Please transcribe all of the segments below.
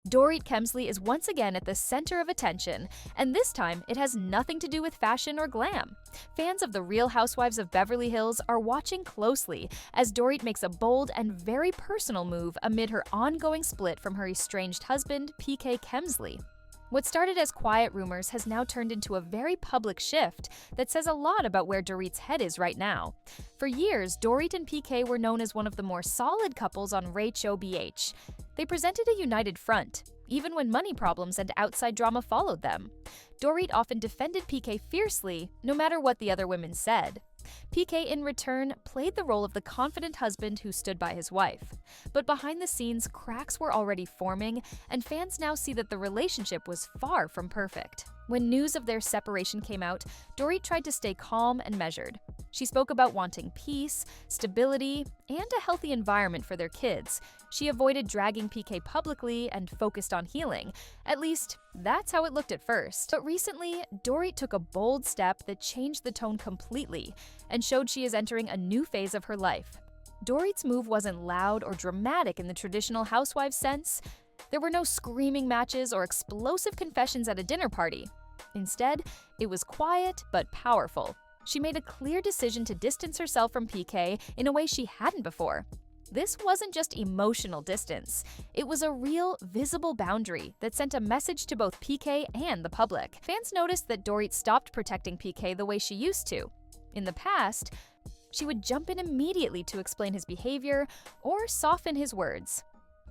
Dorit Kemsley is once again at the center of attention, and this time it has nothing to do with fashion or glam. Fans of The Real Housewives of Beverly Hills are watching closely as Dorit makes a bold and very personal move amid her ongoing split from her estranged husband, PK Kemsley. What started as quiet rumors has now turned into a very public shift that says a lot about where Dorit's head is right now. For years, Dorit and PK were known as one of the more solid couples on RHOBH. They presented a united front, even when money problems and outside drama followed them. Dorit often defended PK fiercely, no matter what the other women said. PK, in return, played the role of the confident husband who stood by his wife. But behind the scenes, cracks were already forming, and fans now see that the relationship was far from perfect. When news of their separation came out, Dorit tried to stay calm and measured. She spoke about wanting peace, stability, and a healthy environment for their kids. She avoided dragging PK publicly and focused on healing. At least, that's how it looked at first. But recently, Dorit took a bold step that changed the tone completely and showed she is entering a new phase of her life. Dorit's move wasn't loud or dramatic in the traditional housewives sense. There were no screaming matches or explosive confessions at a dinner party. Instead, it was quiet but powerful. She made a clear decision to distance herself from PK in a way she hadn't before. This wasn't just emotional distance. It was a real, visible boundary that sent a message to both PK and the public. Fans noticed that Dorit stopped protecting PK the way she used to. In the past, she would jump in immediately to explain his behavior or soften his words.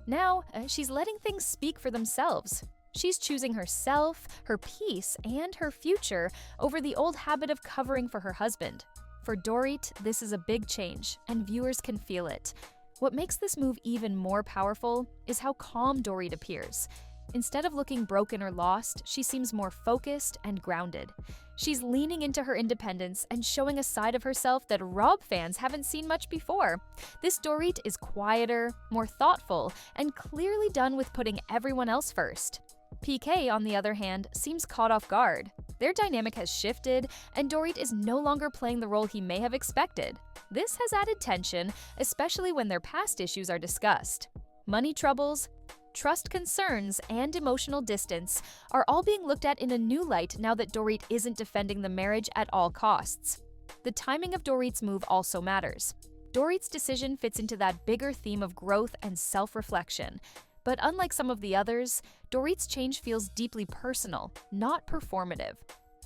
Now, she's letting things speak for themselves. She's choosing herself, her peace, and her future over the old habit of covering for her husband. For Dorit, this is a big change, and viewers can feel it. What makes this move even more powerful is how calm Dorit appears. Instead of looking broken or lost, she seems more focused and grounded. She's leaning into her independence and showing a side of herself that RHOBH fans haven't seen much before. This Dorit is quieter, more thoughtful, and clearly done with putting everyone else first. PK, on the other hand, seems caught off guard. Their dynamic has shifted, and Dorit is no longer playing the role he may have expected. This has added tension, especially when their past issues are discussed. Money troubles, trust concerns, and emotional distance are all being looked at in a new light now that Dorit isn't defending the marriage at all costs. The timing of Dorit's move also matters. Dorit's decision fits into that bigger theme of growth and self-reflection. But unlike some of the others, Dorit's change feels deeply personal, not performative.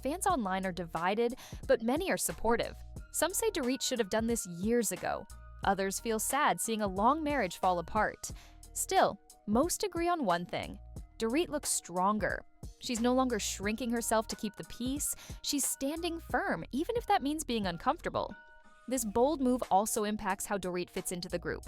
Fans online are divided, but many are supportive. Some say Dorit should have done this years ago. Others feel sad seeing a long marriage fall apart. Still, most agree on one thing. Dorit looks stronger. She's no longer shrinking herself to keep the peace. She's standing firm, even if that means being uncomfortable. This bold move also impacts how Dorit fits into the group.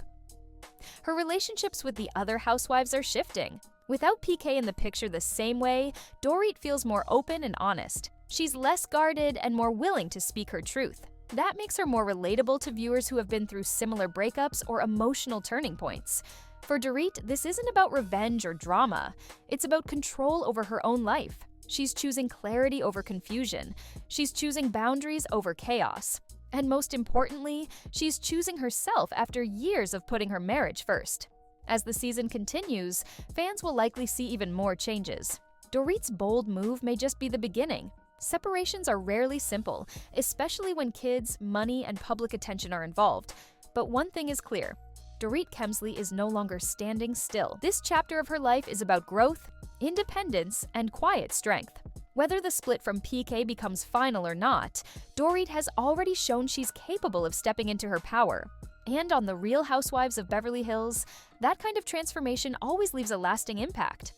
Her relationships with the other housewives are shifting. Without PK in the picture the same way, Dorit feels more open and honest. She's less guarded and more willing to speak her truth. That makes her more relatable to viewers who have been through similar breakups or emotional turning points. For Dorit, this isn't about revenge or drama. It's about control over her own life. She's choosing clarity over confusion. She's choosing boundaries over chaos. And most importantly, she's choosing herself after years of putting her marriage first. As the season continues, fans will likely see even more changes. Dorit's bold move may just be the beginning. Separations are rarely simple, especially when kids, money, and public attention are involved. But one thing is clear. Dorit Kemsley is no longer standing still. This chapter of her life is about growth, independence, and quiet strength. Whether the split from PK becomes final or not, Dorit has already shown she's capable of stepping into her power. And on The Real Housewives of Beverly Hills, that kind of transformation always leaves a lasting impact.